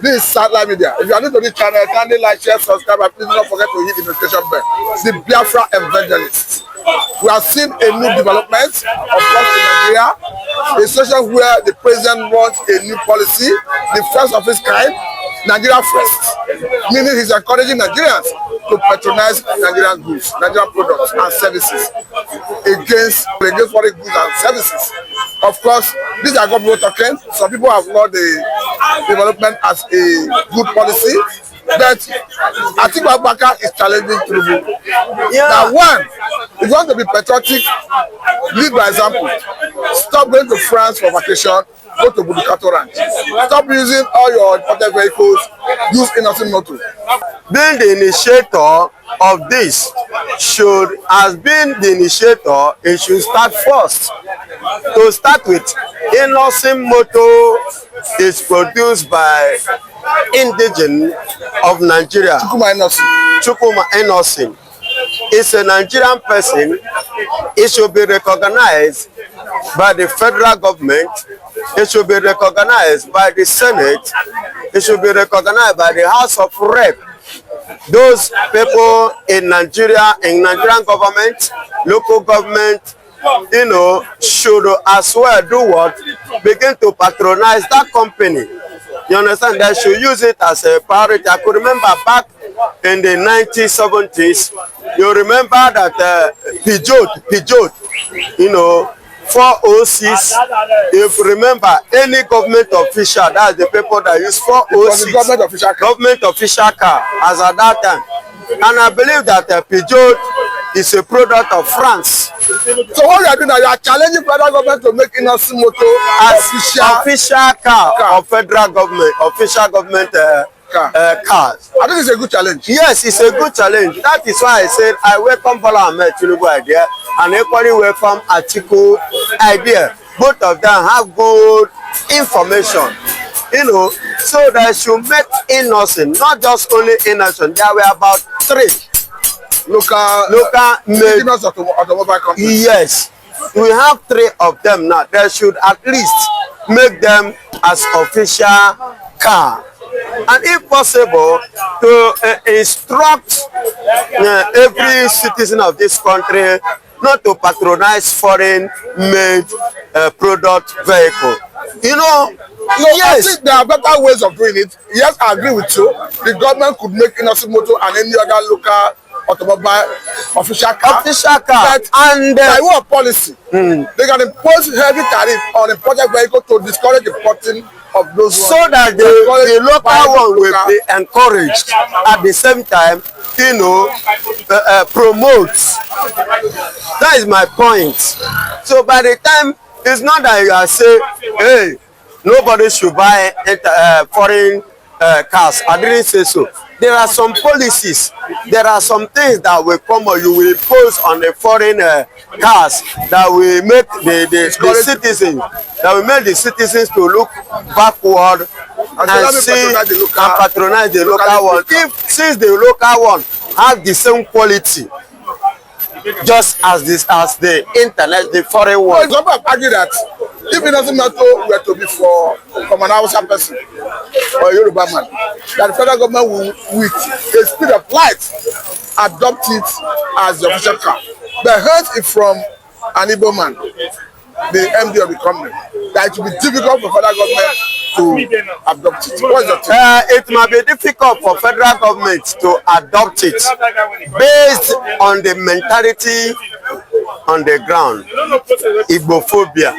This is satellite media. If you are new to this channel, kindly like, share, subscribe, and please do not forget to hit the notification bell. The Biafra evangelists. We have seen a new development, of course, in Nigeria, a situation where the president wants a new policy, the first of its kind, Nigeria first, meaning he's encouraging Nigerians to patronize Nigerian goods, Nigerian products and services against foreign goods and services. Of course, these are good people talking. Some people have got the development as a good policy, but Atiku is challenging Tinubu. Now, one, if you want to be patriotic, lead by example. Stop going to France for vacation. Go to Budukato Ranch. Stop using all your imported vehicles. Use Innoson Motor. Being the initiator of this has been the initiator, it should start first. To start with, Innoson Motor is produced by indigenous of Nigeria. Chukuma Innoson. It's a Nigerian person. It should be recognized by the federal government. It should be recognized by the Senate. It should be recognized by the House of Rep. Those people in Nigeria, in Nigerian government, local government, should as well do what? Begin to patronize that company. You understand? They should use it as a priority. I could remember back in the 1970s, you remember that Peugeot, 406, if you remember, any government official, that's the people that use 406, government official car, as at that time. And I believe that Peugeot is a product of France. So what you are doing now, you are challenging federal government to make Innoson Motor as official car of federal government, official government cars. I think it's a good challenge. Yes, it's a good challenge. That is why I said I welcome Bola Ahmed Tinubu idea and equally welcome Atiku idea. Both of them have good information, so they should make Innoson, not just only Innoson. There were about 3 local made automobile companies. Yes, we have 3 of them now. They should at least make them as official car. And if possible, to instruct every citizen of this country not to patronize foreign-made product vehicle. Yes, I think there are better ways of doing it. Yes, I agree with you. The government could make Innoson Motor and any other local automobile official car. But and by way of policy, they can impose heavy tariff on imported vehicle to discourage importing of those so that the local one will be encouraged. At the same time, promotes. That is my point. So by the time, it's not that you are saying, hey, nobody should buy foreign cars. I didn't say so. There are some policies, there are some things that will come or you will impose on the foreign cars that will make the citizens, to look backward and see and patronize the local one. Since the local one has the same quality, just as the internet, the foreign one. Some have argued that if Innoson Motor were to be from an Hausa person or a Yoruba man, that the federal government will, with a speed of light, adopt it as the official car. But hence it from an Igbo man, the MD of the company, that it will be difficult for federal government to adopt it. What is your take? It might be difficult for federal government to adopt it based on the mentality on the ground. Igbophobia,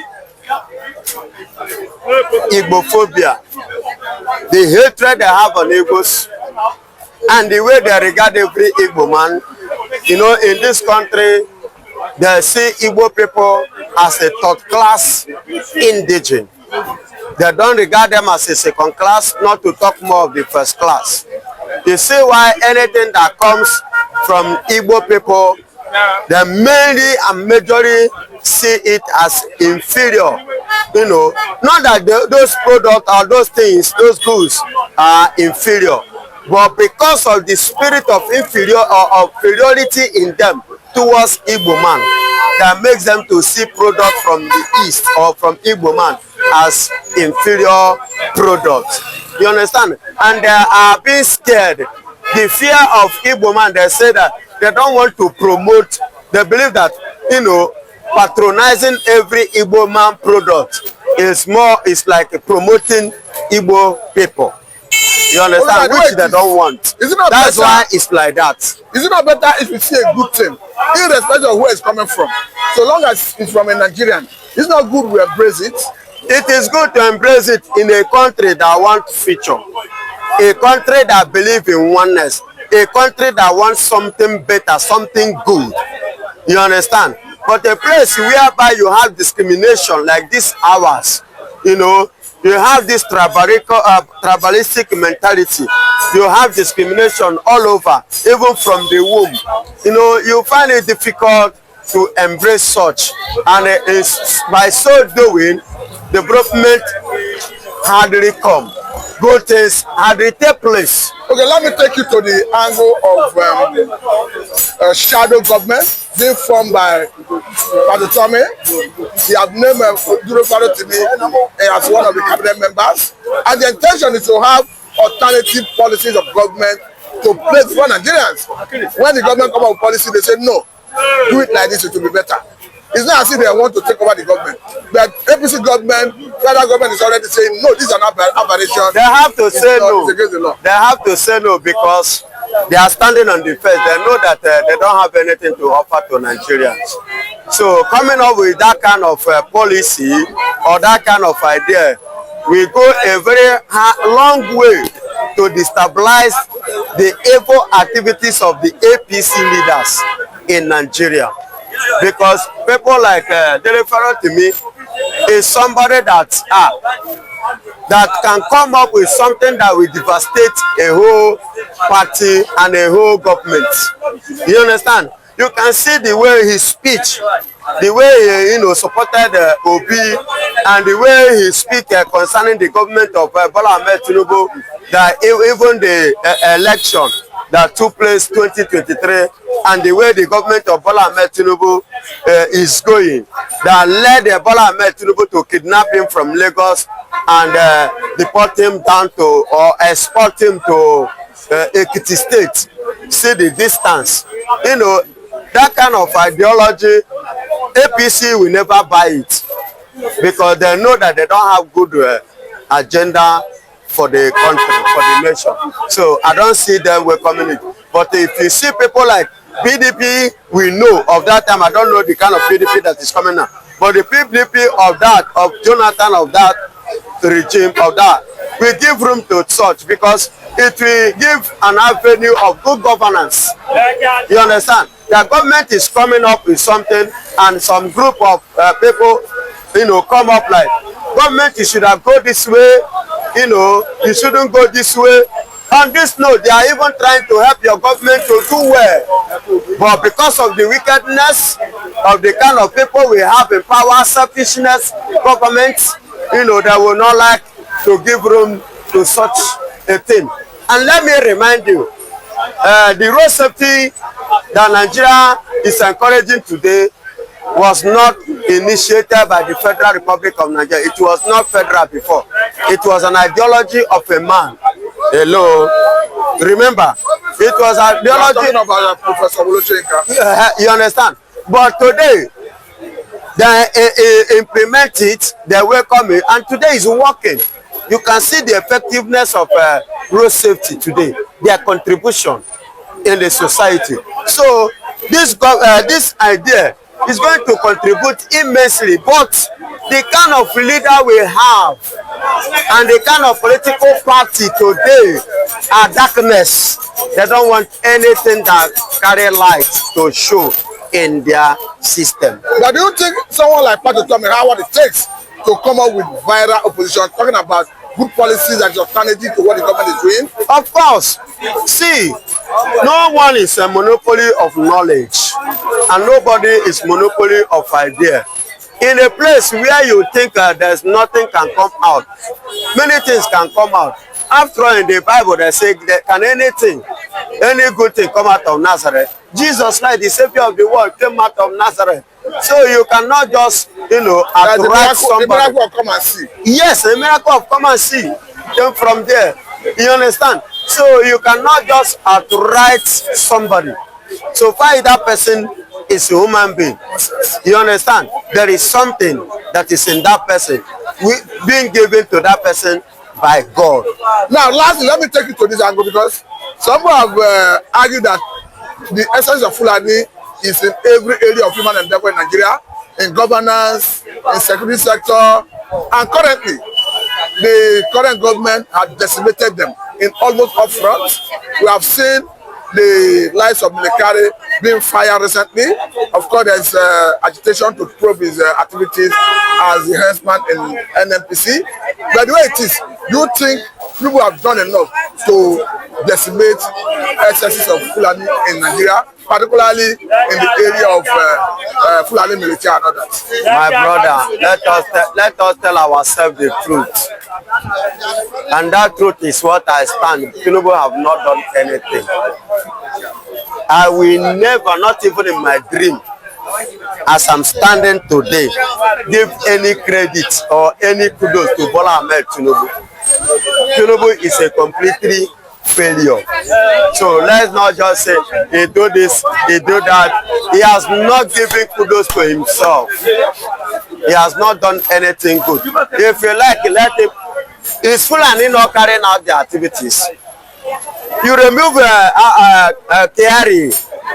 the hatred they have on Igbos, and the way they regard every Igbo man. In this country, they see Igbo people as a third class indigent. They don't regard them as a second class, not to talk more of the first class. You see why anything that comes from Igbo people, they mainly and majorly see it as inferior. Not that those products or those things, those goods are inferior, but because of the spirit of inferiority in them towards Igbo man, that makes them to see product from the east or from Igbo man as inferior products. You understand? And they are being scared. The fear of Igbo man, they say that they don't want to promote. They believe that, you know, patronizing every Igbo man product is like promoting Igbo people. You understand? Which they don't want. That's why it's like that. Is it not better if you see a good thing, irrespective of where it's coming from? So long as it's from a Nigerian, it's not good we embrace it. It is good to embrace it in a country that wants feature, a country that believes in oneness, a country that wants something better, something good. You understand? But a place whereby you have discrimination like this ours, you know, you have this tribalistic mentality. You have discrimination all over, even from the womb. You know, you find it difficult to embrace such. And by so doing, development hardly come. Good things hardly take place. Okay, let me take you to the angle of shadow government being formed by Padutome. He has named Duro Farotimi as one of the cabinet members. And the intention is to have alternative policies of government to place for Nigerians. When the government come up with policy, they say, no, do it like this, it will be better. It's not as if they want to take over the government. But APC government, federal government is already saying, no, these are not aberrations. They have to say no. It's against the law. They have to say no because they are standing on the fence. They know that they don't have anything to offer to Nigerians. So coming up with that kind of policy or that kind of idea, we go a very long way to destabilize the evil activities of the APC leaders in Nigeria. Because people like Dele Farotimi is somebody that can come up with something that will devastate a whole party and a whole government. You understand? You can see the way he speech, the way he supported Obi, and the way he speak concerning the government of Bola Ahmed Tinubu, that even the election that took place 2023 and the way the government of Bola Ahmed Tinubu is going, that led Bola Ahmed Tinubu to kidnap him from Lagos and deport him down to or export him to Ekiti State. See the distance. You know, that kind of ideology, APC will never buy it because they know that they don't have good agenda for the country, for the nation. So I don't see them welcoming it. But if you see people like PDP, we know of that time, I don't know the kind of PDP that is coming now. But the PDP of that, of Jonathan, of that regime, of that, we give room to such because it will give an avenue of good governance. You understand? The government is coming up with something and some group of people, come up like, government, you should have go this way, you shouldn't go this way. On this note, they are even trying to help your government to do well. But because of the wickedness of the kind of people we have in power, selfishness, governments, they will not like to give room to such a thing. And let me remind you, the road safety that Nigeria is encouraging today was not initiated by the Federal Republic of Nigeria. It was not federal before. It was an ideology of a man. Hello. Remember, it was an ideology of Professor Olusoyinka. You understand? But today, they implement it, they welcome it, and today is working. You can see the effectiveness of road safety today, their contribution in the society. So this idea is going to contribute immensely, but the kind of leader we have and the kind of political party today are darkness. They don't want anything that carry light to show in their system. But do you think someone like Padutome have what it takes to come up with viral opposition, talking about good policies and alternative to what the government is doing? Of course. See, no one is a monopoly of knowledge and nobody is monopoly of idea. In a place where you think there's nothing can come out, many things can come out. After all, in the Bible they say, can any good thing come out of Nazareth? Jesus Christ, the Savior of the world, came out of Nazareth. So you cannot just, attract somebody. The miracle of come and see. Yes, a miracle of come and see. came from there. You understand? So you cannot just outright somebody. So far that person is a human being. You understand? There is something that is in that person being given to that person by God. Now, lastly, let me take you to this angle because some have argued that the essence of Fulani is in every area of human endeavor in Nigeria, in governance, in security sector, and currently, the current government has decimated them in almost all fronts. We have seen the lives of Military being fired recently. Of course, there's agitation to probe his activities as the henchman in NNPC. But the way it is, do you think people have done enough to decimate excesses of Fulani in Nigeria, particularly in the area of Fulani military and others? My brother, let us tell ourselves the truth. And that truth is what I stand. Tinubu have not done anything. I will never, not even in my dream, as I'm standing today, give any credit or any kudos to Bola Ahmed Tinubu. Tinubu is a completely failure. So let's not just say he do this, he do that. He has not given kudos to himself. He has not done anything good. If you like, let him. Is Fulani not carrying out the activities? You remove Kiari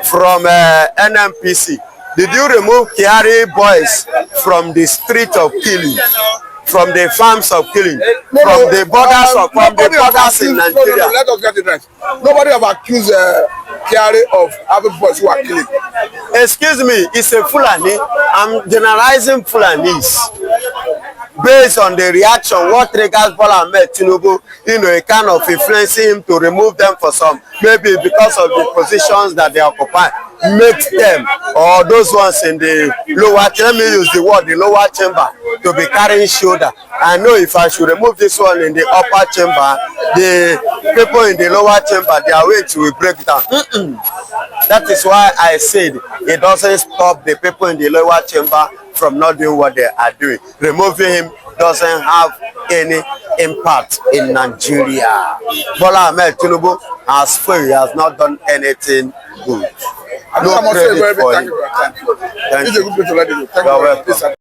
from NNPC. Did you remove Kiari boys from the street of killing, from the farms of killing, from the borders in Nigeria? No, let us get it right. Nobody have accused Kiari of having boys who are killing. Excuse me, it's a Fulani. I'm generalizing Fulanis based on the reaction, what triggers Bola Ahmed Tinubu, a kind of influencing him to remove them for some, maybe because of the positions that they occupy, makes them, or those ones in the lower, let me use the word, the lower chamber, to be carrying shoulder. I know if I should remove this one in the upper chamber, the people in the lower chamber, their weight will break down. That is why I said it doesn't stop the people in the lower chamber from not doing what they are doing. Removing him doesn't have any impact in Nigeria. Bola Ahmed Tinubu has failed. He has not done anything good. No credit for him. Thank you. It's a good place to let you know. Thank you.